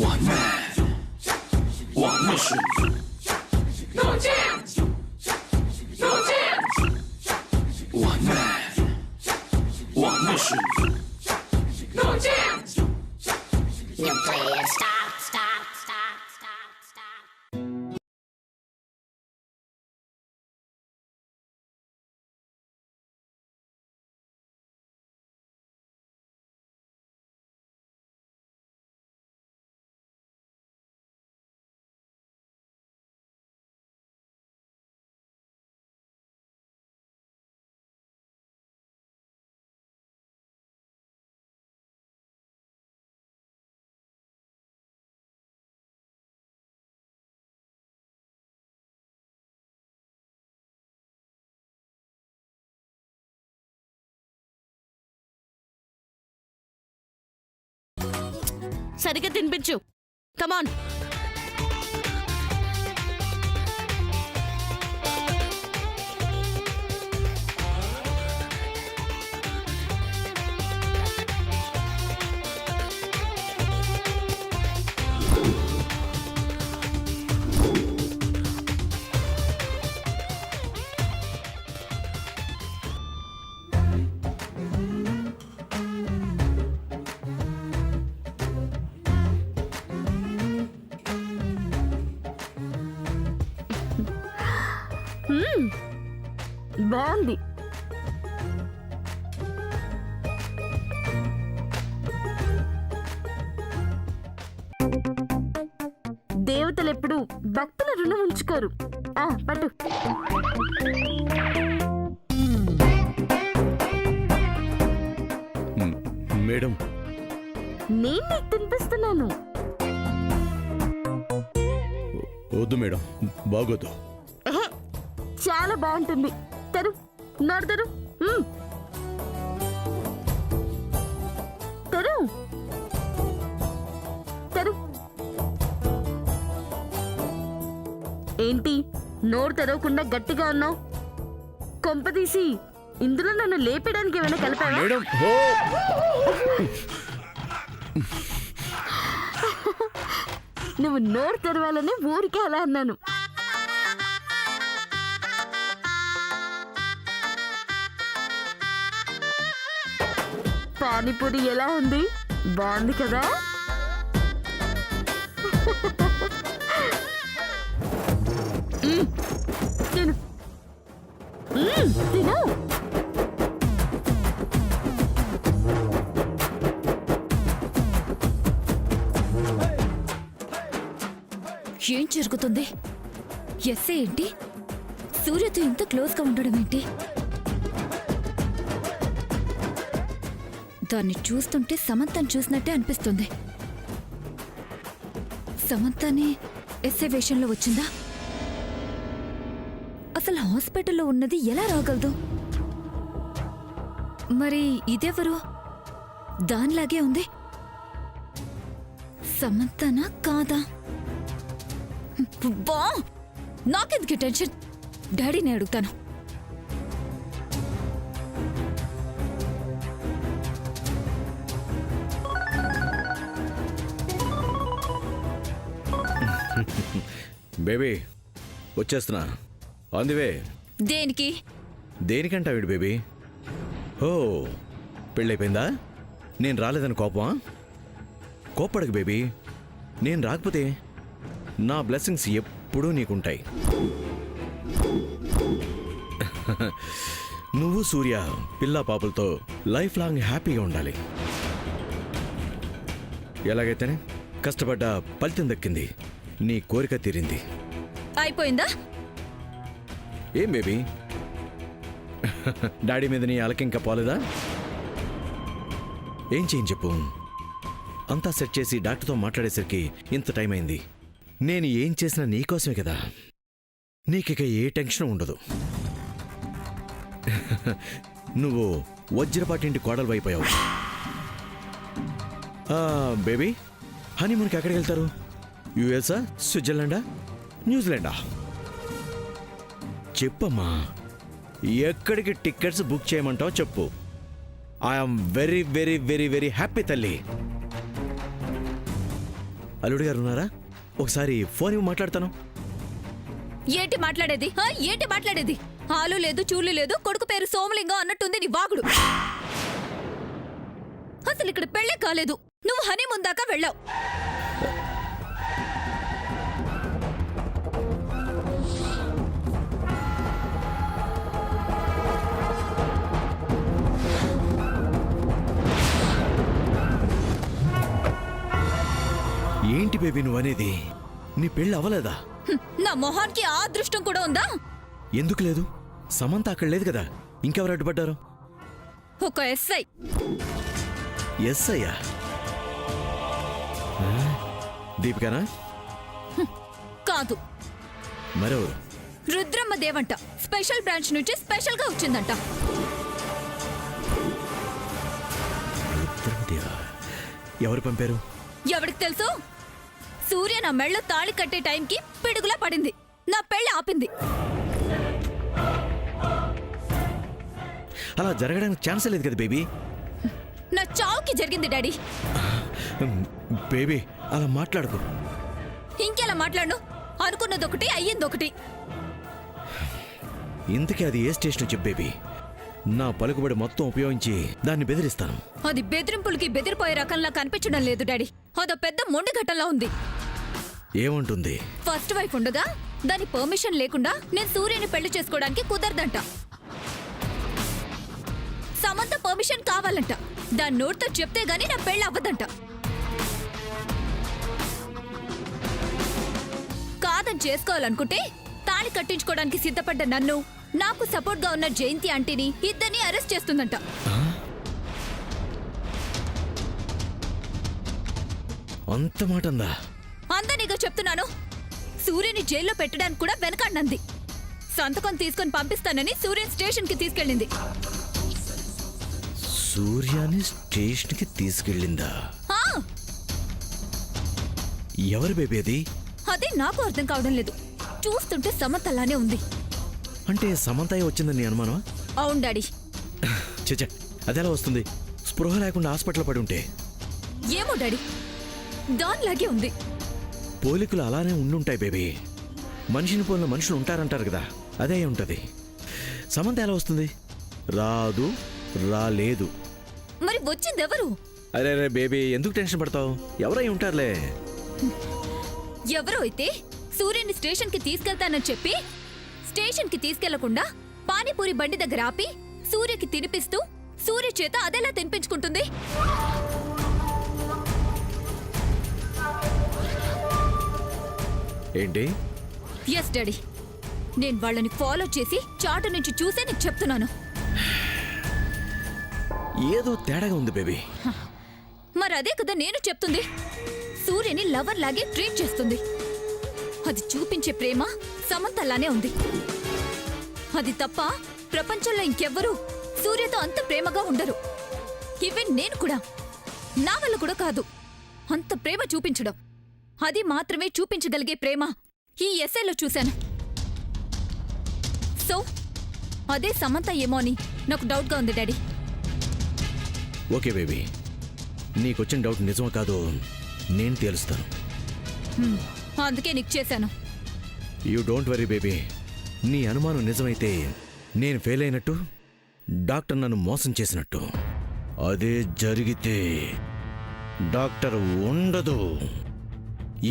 完美，完美是陆剑，陆剑，完美，完美是陆剑。New player stop. సరిగ్గా తినిపించు. కమాన్. బాగుంది. దేవతలు ఎప్పుడు భక్తుల రుణం ఉంచుకోరు. పట్టు. మేడం, నేను నీకు తినిపిస్తున్నాను. వద్దు మేడం, బాగోదు. చాలా బాగుంటుంది. తెరు, నోరు తెరు. తెరు, తెరు. ఏంటి నోరు తెరవకుండా గట్టిగా ఉన్నావు? కొంపదీసి ఇందులో నన్ను లేపడానికి ఏమైనా కలిపావా? మేడం, నువ్వు నోరు తెరవాలని ఊరికే అలా అన్నాను. పానీపూరి ఎలా ఉంది? బాగుంది కదా? తిను, తిను. ఏం జరుగుతుంది? ఎస్ఏ ఏంటి? సూర్యతో ఇంత క్లోజ్గా ఉండడం ఏంటి? దాన్ని చూస్తుంటే సమంతని చూసినట్టే అనిపిస్తుంది. సమంతని ఎస్ఏ వేషంలో వచ్చిందా? అసలు హాస్పిటల్లో ఉన్నది ఎలా రాగలదు? మరి ఇదెవరు? దానిలాగే ఉంది. సమంతనా కాదా? బా, నాకెందుకు టెన్షన్? డాడీని అడుగుతాను. బేబీ, వచ్చేస్తున్నా. అందువే. దేనికి? దేనికంటావిడు బేబీ? ఓ, పెళ్ళైపోయిందా? నేను రాలేదని కోపమా? కోప్పడకు బేబీ. నేను రాకపోతే నా బ్లెస్సింగ్స్ ఎప్పుడూ నీకుంటాయి. నువ్వు సూర్య పిల్లా పాపలతో లైఫ్ లాంగ్ హ్యాపీగా ఉండాలి. ఎలాగైతేనే కష్టపడ్డ ఫలితం దక్కింది. నీ కోరిక తీరింది. అయిపోయిందా? ఏం బేబీ, డాడీ మీద నీ అలకింక పోలేదా? ఏం చేయని చెప్పు. అంతా సెట్ చేసి డాక్టర్తో మాట్లాడేసరికి ఇంత టైం అయింది. నేను ఏం చేసినా నీకోసమే కదా. నీకిక ఏ టెన్షన్ ఉండదు. నువ్వు వజ్రపాటింటి కోడలు అయిపోయావు. బేబీ, హనీమూన్కి ఎక్కడికి వెళ్తారు? యుఎస్ఆ, స్విట్జర్లాండా, న్యూజిలాండా? చెప్పమ్మా, ఎక్కడికి టికెట్స్ బుక్ చేయమంటావు చెప్పు. I'm very very very very happy తల్లి. అల్లుడు గారు ఉన్నారా? ఒకసారి ఫోన్ ఇవ్వ మాట్లాడతాను. ఏంటి మాట్లాడేది ఏంటి మాట్లాడేది? ఆలు లేదు చూలు లేదు, కొడుకు పేరు సోమలింగం అన్నట్టుంది నీ వాగుడు. అసలు ఇక్కడ పెళ్ళే కాలేదు, నువ్వు హనీమూన్ దాకా వెళ్ళావు. ఏంటి బేబీ నువ్వు అనేది? నీ పెళ్ళి అవ్వలేదా? నా మొహానికి ఆ అదృష్టం కూడా ఉందా? ఎందుకు లేదు? సమంత అక్కడ లేదు కదా, ఇంకెవరు అడ్డుపడ్డారు? ఒక ఎస్ఐ. ఎస్ అయ్యా? దీపికానా? కాదు, మరెవరు? రుద్రమ్మ దేవంట. స్పెషల్ బ్రాంచ్ నుంచి స్పెషల్ గా వచ్చిందంట. రుద్రమదేవా? ఎవరు పంపారు? ఎవరికి తెలుసు? సూర్య నా మెళ్ళ తాళి కట్టే టైంకి పిడుగులా పడింది, నా పెళ్ళి ఆపింది. అలా జరగడానికి ఛాన్స్ లేదు కదా బేబీ. నా చావుకి జరిగింది డాడీ. బేబీ అలా మాట్లాడకు. ఇంకెలా మాట్లాడను? అనుకున్నదొకటి అయ్యిందొకటి. ఇంతకీ అది ఏ స్టేషన్ చెప్పు బేబీ. నా పలుకుబడి మొత్తం ఉపయోగించి దాన్ని బెదిరిస్తాను. అది బెదిరింపులకి బెదిరిపోయే రకంలా కనిపించడం లేదు డాడీ. అదో పెద్ద మొండి ఘట్టంలా ఉంది. ఏమంటుంది? ఫస్ట్ వైఫ్ ఉండగా దాని పర్మిషన్ లేకుండా నేను సూర్యని పెళ్లి చేసుకోవడానికి కుదరదంట. సమంత పర్మిషన్ కావాలంట. దాని నోటితో చెప్తే గానీ నా పెళ్లి అవ్వదంట. కాదని చేసుకోవాలనుకుంటే తాళి కట్టించుకోవడానికి సిద్ధపడ్డ నన్ను, నాకు సపోర్ట్ గా ఉన్న జయంతి ఆంటీని ఇద్దరిని అరెస్ట్ చేస్తుందంట. అంత మాట అందా? అందరిగా చెప్తున్నాను. సూర్యని జైల్లో పెట్టడానికి కూడా వెనకాడినంది. సంతకం తీసుకొని పంపిస్తానని సూర్యని స్టేషన్ కి తీసుకెళ్ళింది. సూర్యాని స్టేషన్ కి తీసుకెళ్ళిందా? ఆ, ఎవరు బేబీ అది? అదే నాకు అర్థం కావడం లేదు. చూస్తుంటే సమంతలానే ఉంది. అంటే సమంతాయి వచ్చిందని నీ అనుమానమా? అవును డాడీ. చచ్చా, అదెలా వస్తుంది? స్పృహ లేకుండా హాస్పిటల్ పడి ఉంటే. ఏమో డాడీ, దానిలాగే ఉంది. పోలికలు అలానే ఉండుంటాయి బేబీ. మనిషిని పోలిన మనుషులు ఉంటారంటారు కదా, అదే ఉంటది. సమంత ఎలా వస్తుంది? రాదు, రాలేదు. మరి వచ్చిందెవరు? అరే అరే బేబీ, ఎందుకు టెన్షన్ పడతావు? ఎవరై ఉంటారులే. ఎవరో అయితే సూర్యని స్టేషన్ కి తీసుకెళ్తానని చెప్పి స్టేషన్ కి తీసుకెళ్లకుండా పానీపూరి బండి దగ్గర ఆపి సూర్యకి తినిపిస్తూ సూర్య చేత అదెలా తినిపించుకుంటుంది? ఏంటి? ఎస్ డాడీ, నేను వాళ్ళని ఫాలో చేసి చాటు నుంచి చూసే నీకు చెప్తున్నాను. ఏదో తేడాగా ఉంది బేబీ. మరి అదే కదా నేను చెప్తుంది. సూర్యని లవర్ లాగే ట్రీట్ చేస్తుంది. అది చూపించే ప్రేమ సమంతలానే ఉంది. అది తప్ప ప్రపంచంలో ఇంకెవ్వరూ సూర్యతో అంత ప్రేమగా ఉండరు. ఈవెన్ నేను కూడా, నా వల్ల కూడా కాదు అంత ప్రేమ చూపించడం. అది మాత్రమే చూపించగలిగే ప్రేమ ఈ ఎస్ఐలో చూశాను. సో అదే సమంత ఏమో అని నాకు డౌట్గా ఉంది డాడీ. ఓకే బేబీ, నీకొచ్చిన డౌట్ నిజమో కాదో నేను తేలుస్తాను. అందుకే నీకు చేశాను. You don't worry baby. నీ అనుమానం నిజమైతే నేను ఫెయిల్ అయినట్టు, డాక్టర్ నన్ను మోసం చేసినట్టు. అదే జరిగితే డాక్టర్ ఉండదు.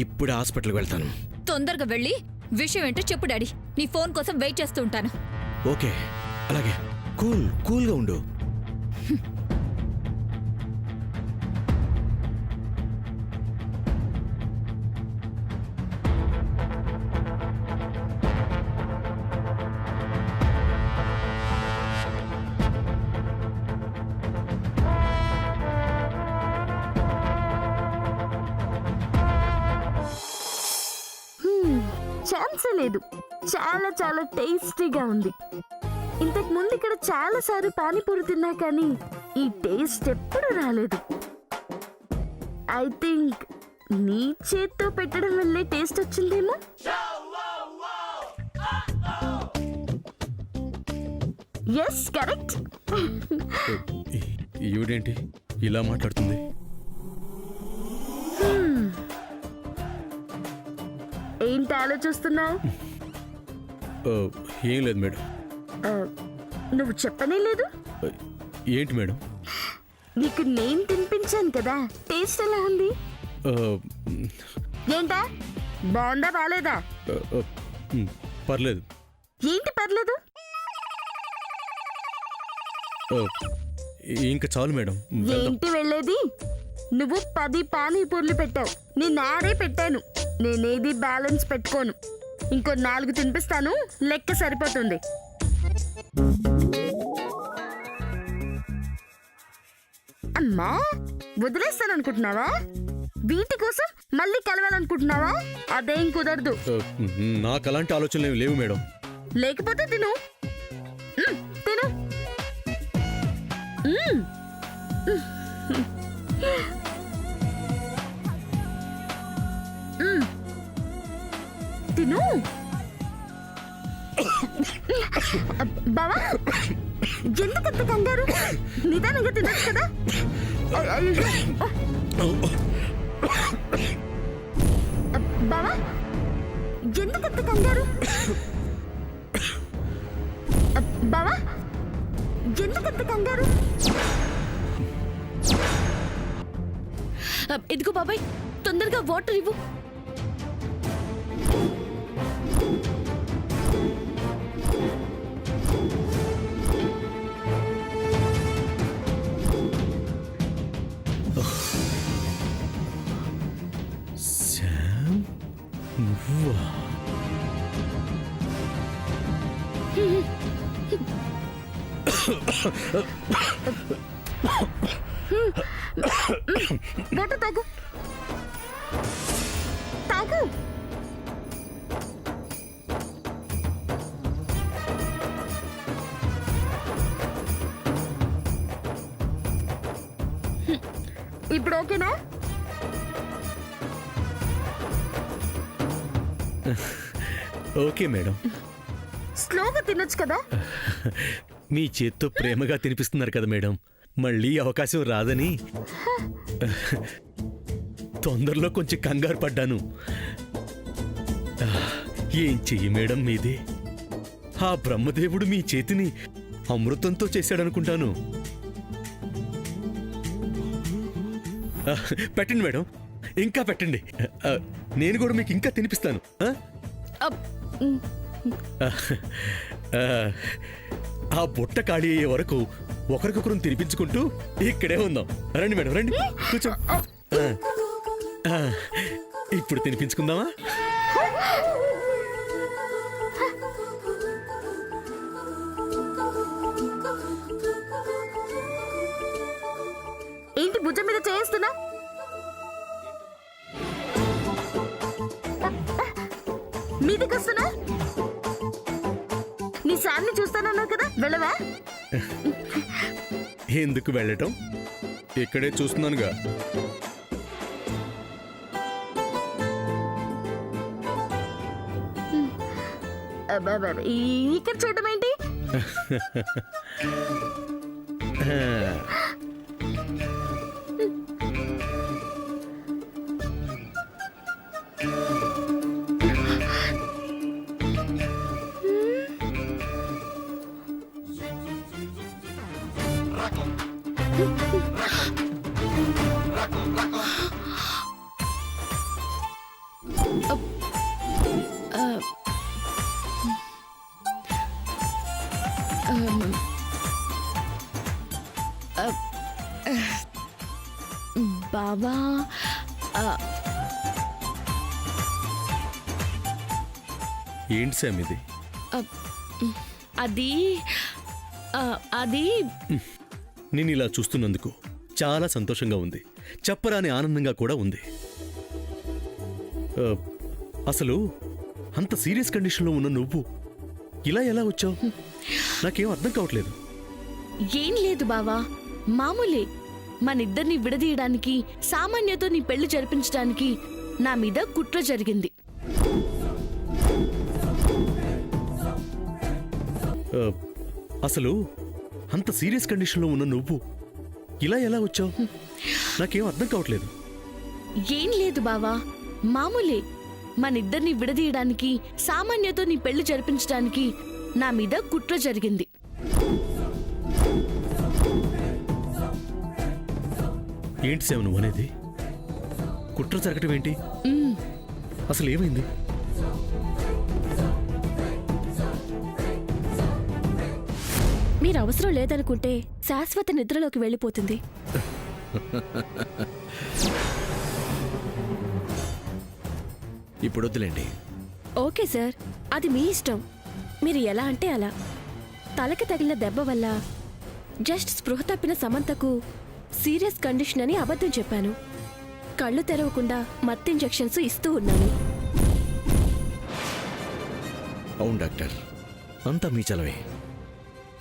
ఇప్పుడు హాస్పిటల్కి వెళ్తాను. తొందరగా వెళ్ళి విషయం ఏంటో చెప్పు డాడీ. నీ ఫోన్ కోసం వెయిట్ చేస్తూ ఉంటాను. ఓకే, అలాగే. కూల్గా ఉండు. ఛాన్సే లేదు. చాలా చాలా టేస్టీగా ఉంది. ఇంతకు ముందు ఇక్కడ చాలా సార్లు పానీపూరి తిన్నా కానీ ఈ టేస్ట్ ఎప్పుడు రాలేదు. ఐ థింక్ నీ చేత్తో పెట్టడం వల్లే టేస్ట్ వచ్చిందేమో. Yes, correct. ఈవిడేంటి ఇలా మాట్లాడుతుంది? ఏంటి ఆలోచిస్తున్నావు? ఏం లేదు మేడం. నువ్వు చెప్పనే లేదు. ఏంటి మేడం? నీకు నేను తినిపించాను కదా, టేస్ట్ ఎలా ఉంది? ఏంటా, బాగుందా బాలేదా? పర్లేదు. ఏంటి పర్లేదు? ఇంకా చాలు మేడం. ఏంటి వెళ్ళేది? నువ్వు 10 పానీపూర్లు పెట్టావు, నేను 6 పెట్టాను. నేనేది బ్యాలెన్స్ పెట్టుకోను. ఇంకో 4 తినిపిస్తాను, లెక్క సరిపోతుంది. అమ్మా, వదిలేస్తాననుకుంటున్నావా? వీటి కోసం మళ్ళీ కలవాలనుకుంటున్నావా? అదేం కుదరదు. నాకు అలాంటి ఆలోచనలు ఏమి లేవు మేడం. లేకపోతే తిను. తిను. తిను. బావా, ఎందుకంత కంగారు? నిదానంగా తినచ్చు కదా. బావా, ఎందుకంత కంగారు? బావా, ఎందుకంత కంగారు? ఇదిగో బాబాయ్, తొందరగా వాటర్ ఇవ్వు. శామ్, నువ్వా? వాటర్ తాగు, తాగు. ఇప్పుడు ఓకేనా? Okay madam. స్లోగా తినొచ్చు కదా. మీ చేత్తో ప్రేమగా తినిపిస్తున్నారు కదా మేడం, మళ్ళీ అవకాశం రాదని తొందరలో కొంచెం కంగారు పడ్డాను. ఏం చెయ్యి మేడం మీది. ఆ బ్రహ్మదేవుడు మీ చేతిని అమృతంతో చేశాడనుకుంటాను. పెట్టండి మేడం, ఇంకా పెట్టండి. నేను కూడా మీకు ఇంకా తినిపిస్తాను. ఆ బుట్ట ఖాళీ అయ్యే వరకు ఒకరికొకరు తినిపించుకుంటూ ఇక్కడే ఉందాం. రండి మేడం, రండి, కూర్చో. ఇప్పుడు తినిపించుకుందామా? ఏంటి భుజం మీద చేస్తున్నా? మీదికి వస్తున్నా? నీ శామ్ని చూస్తానన్నావు కదా, వెళ్ళవా? ఎందుకు వెళ్ళటం, ఇక్కడే చూస్తున్నానుగా. ఇక్కడ చూడటం ఏంటి? బావా, ఏంటి శామ్ ఇది? అది అది నేను ఇలా చూస్తున్నందుకు చాలా సంతోషంగా ఉంది, చెప్పరాని ఆనందంగా కూడా ఉంది. అసలు అంత సీరియస్ కండిషన్లో ఉన్న నువ్వు ఇలా ఎలా వచ్చావు? నాకేం అర్థం కావట్లేదు. ఏం లేదు బావా, మామూలే. మనిద్దరిని విడదీయడానికి, సామాన్యతో నీ పెళ్లి జరిపించడానికి నా మీద కుట్ర జరిగింది. అసలు అంత సీరియస్ కండిషన్లో ఉన్న నువ్వు ఇలా ఎలా వచ్చావు? నాకేం అర్థం కావట్లేదు. ఏం లేదు బావా, మామూలే. మనిద్దరిని విడదీయడానికి, సామాన్యతో నీ పెళ్లి జరిపించడానికి నా మీద కుట్ర జరిగింది. ఏంటి సేవ నువ్వు అనేది? కుట్ర జరగటం ఏంటి? అసలు ఏమైంది? మీరు అవసరం లేదనుకుంటే శాశ్వత నిద్రలోకి వెళ్ళిపోతుంది. ఇప్పుడు వద్దులేండి. ఓకే సార్, అది మీ ఇష్టం. మీరు ఎలా అంటే అలా. తలకి తగిలిన దెబ్బ వల్ల జస్ట్ స్పృహ తప్పిన సమంతకు సీరియస్ కండిషన్ అని అబద్ధం చెప్పాను. కళ్ళు తెరవకుండా మత్తు ఇంజెక్షన్స్ ఇస్తూ ఉన్నాను. అవును డాక్టర్, అంతా మీ చలవే.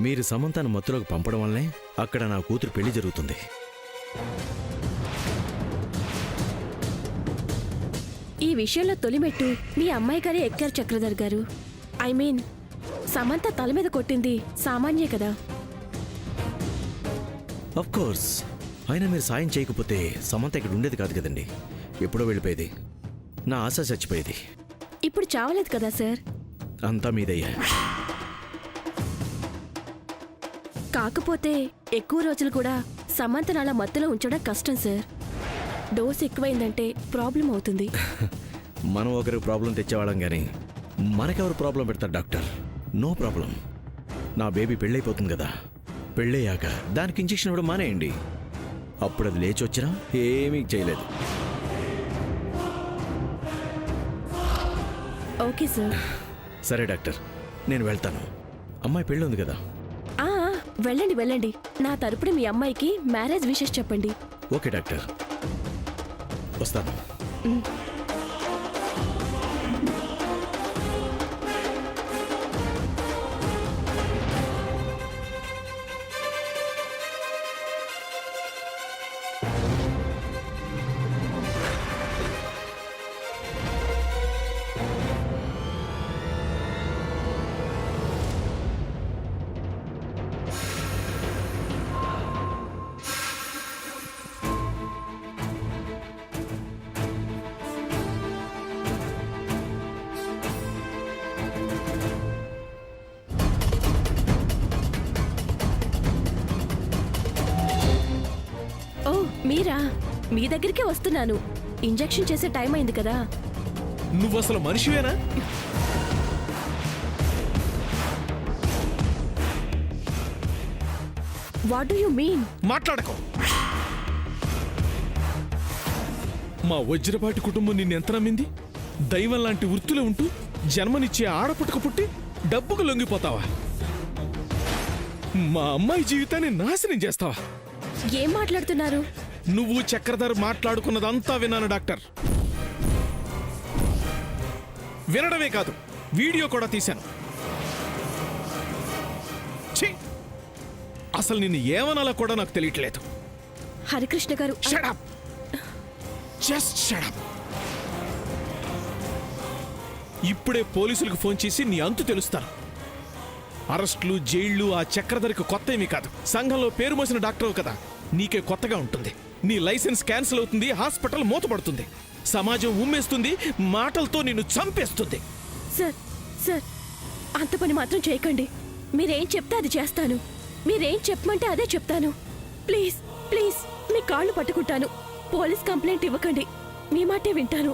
మీరు సమంతను మత్తులోకి పంపడం వల్లనే అక్కడ నా కూతురు పెళ్లి జరుగుతుంది. ఈ విషయంలో తొలిమెట్టు మీ అమ్మాయి గారే ఎక్కారు చక్రధర్ గారు. ఐ మీన్, సమంత తల మీద కొట్టింది సామాన్యే కదా. అఫ్ కోర్స్, అయినా మీరు సాయం చేయకపోతే సమంత ఇక్కడ ఉండేది కాదు కదండి. ఎప్పుడో వెళ్ళిపోయేది. నా ఆశ చచ్చిపోయేది. ఇప్పుడు చావలేదు కదా సార్. అంతా మీదయ్యా. కాకపోతే ఎక్కువ రోజులు కూడా సమంతను అలా మత్తులో ఉంచడం కష్టం సార్. డోస్ ఎక్కువైందంటే ప్రాబ్లం అవుతుంది. మనం ఒకరికి ప్రాబ్లం తెచ్చేవాళ్ళం కానీ మనకెవరు ప్రాబ్లం పెడతారు డాక్టర్? No problem. నా బేబీ పెళ్ళైపోతుంది కదా. పెళ్ళయ్యాక దానికి ఇంజెక్షన్ ఇవ్వడం మానేయండి. అప్పుడు అది లేచి వచ్చినా ఏమీ చేయలేదు. Okay sir. సరే డాక్టర్, నేను వెళ్తాను. అమ్మాయి పెళ్ళి ఉంది కదా. ఆ, వెళ్ళండి వెళ్ళండి. నా తరపున మీ అమ్మాయికి మ్యారేజ్ విషెస్ చెప్పండి. ఓకే డాక్టర్, వస్తాను. ఓ, మీరా? మీ దగ్గరికే వస్తున్నాను. ఇంజెక్షన్ చేసే టైం అయింది కదా. నువ్వు అసలు మనిషివేనా? What do you mean? మాట్లాడకో. మా వజ్రపాటి కుటుంబం నిన్నెంత నమ్మింది? దైవం లాంటి వృత్తిలో ఉంటూ జన్మనిచ్చే ఆడపుట్టుక పుట్టి డబ్బుకు లొంగిపోతావా? మా అమ్మాయి జీవితాన్ని నాశనం చేస్తావా? ఏం మాట్లాడుతున్నారు? నువ్వు చక్రధర్ మాట్లాడుకున్నదంతా విన్నాను డాక్టర్. వినడమే కాదు, వీడియో కూడా తీశాను. ఛీ! అసలు నిన్ను ఏమనాలో కూడా నాకు తెలియట్లేదు. హరికృష్ణ గారు, Shut up! Just shut up! ఇప్పుడే పోలీసులకు ఫోన్ చేసి నీ అంతు తెలుస్తాను. అరెస్టులు, జైళ్లు ఆ చక్రధరికి కొత్త ఏమీ కాదు. సంఘంలో పేరు మోసిన డాక్టర్ కదా, నీకే కొత్తగా ఉంటుంది. నీ లైసెన్స్ క్యాన్సిల్ అవుతుంది, హాస్పిటల్ మూతపడుతుంది, సమాజం ఉమ్మేస్తుంది, మాటలతో నిన్ను చంపేస్తుంది. సార్ సార్, అంత పని మాత్రం చేయకండి. మీరేం చెప్తే అది చేస్తాను. మీరేం చెప్పమంటే అదే చెప్తాను. ప్లీజ్ ప్లీజ్, మీ కాళ్ళు పట్టుకుంటాను. పోలీస్ కంప్లైంట్ ఇవ్వకండి. మీ మాటే వింటాను.